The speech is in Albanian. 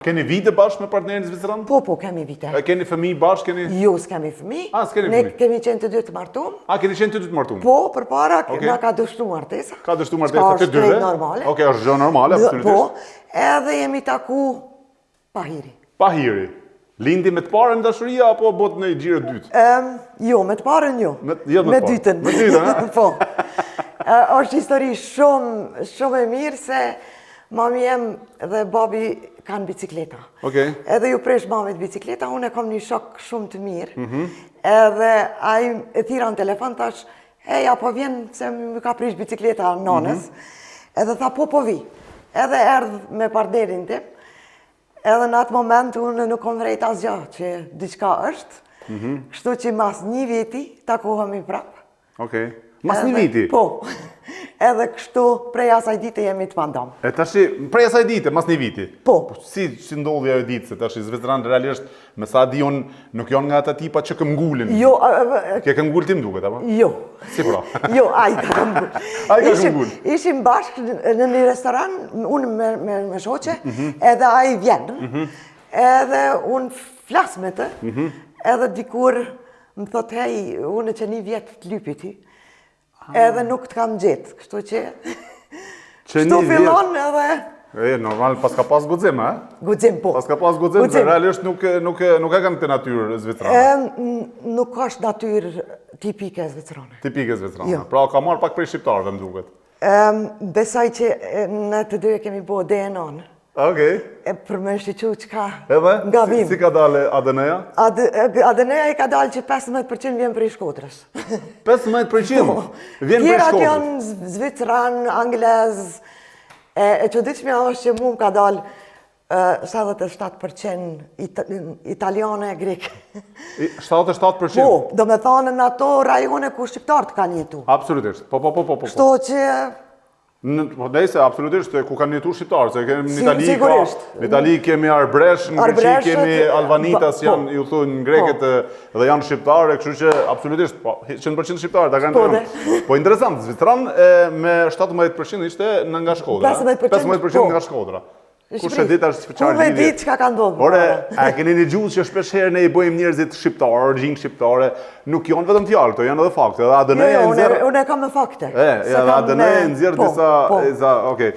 Keni vite bashkë me partnerin zviceran? Po, kemi vite. Keni fëmijë bashkë, keni? Jo, s'kemi fëmijë. S'keni Ne fëmijë. kemi qenë të dy të martuar. Keni qenë të dy të martuar? Po, përpara na ka dështu martesa. Ka dështu martesa të dyve? Është normale. Okej, është gjë normale, absolutisht. Po, edhe jemi taku pa hiri. Pa hiri. Lindi me të parën dashuria apo bot në gjirë dytë? Jo, me të parën jo. Me dytën. Me dytën, ha? Po. Është histori shumë e mirë se mami jem dhe babi kanë bicikleta. Okej. Edhe ju presh mamit bicikleta, unë e kam një shok shumë të mirë. Edhe ai e thira në telefon tash, hey, apo vjen se më ka prish bicikleta nonës. Edhe tha po vi. Edhe erdh me partnerin tim. Edhe në atë moment unë nuk kom vrejt asgjë që diçka është. Kështu që mas një viti takohemi prapë. Okej. Mas një viti? Po. Edhe kështu prej asaj dite jemi të pandam. E tashi, prej asaj dite, mas një viti? Po. Si ndodhi ajo ditë, se tashi zveçran realisht, me sa di unë nuk janë nga ata tipa që këmgullin. Jo. Ke këmgull tim duket, apo? Jo. Si pra? Jo, ai ka këmgull. Ai ka këmgull. Ishim bashkë në një restoran, unë me shoqe, edhe ai vjen. Edhe unë flas me të, edhe dikur më thot, hej, unë që një vjetë të lypi ti. Edhe nuk të kam gjetë, kështu që... Kështu fillon edhe... Normal, pas ka pas guxim, ha? Guxim, po. Pas ka pas guxim, se realisht nuk e kanë të natyrë zvicerane. Nuk është natyrë tipike zvicerane. Tipike zvicerane. Pra ka marrë pak prej shqiptarëve, më duket. Besoj që në të dy kemi bo DNA-në. Okej. Për me shqyqu që ka Edhe? nga vim. Si ka dalë ADN-ja? ADN-ja i ka dalë që 15% vjen prej Shkodrës. 15% vjen prej Tjerat Shkodrës? janë zviceran, anglez, e çuditshmja është që mu ka dalë 77% italiane, greke. 77%? Po, do me thonë në ato rajone ku shqiptarët kanë jetu. Absolutisht, po. Kështu që... Nëjse, absolutisht, ku kanë jetu shqiptarë, se kemi në Itali Sigurisht. Në Itali kemi Arbresh, në Greqi kemi Albanitas, janë, ju thunë, në greket dhe janë shqiptarë, kështu që absolutisht, 100% shqiptarë, ta kanë të janë. Po interesant, Zvicran me 17% ishte nga Shkodra. 15% nga Shkodra. Kush e dit është çfarë lidhje? Ku me dit çka ka ndodhur? Ore, a keni një gjuhë që shpesh herë ne i bëjmë njerëzit shqiptarë, origjinë shqiptare, nuk janë vetëm fjalë, këto janë edhe fakte. Edhe ADN-ja e nxjerr. Unë e kam me fakte. Edhe ADN-ja e nxjerr disa, okay.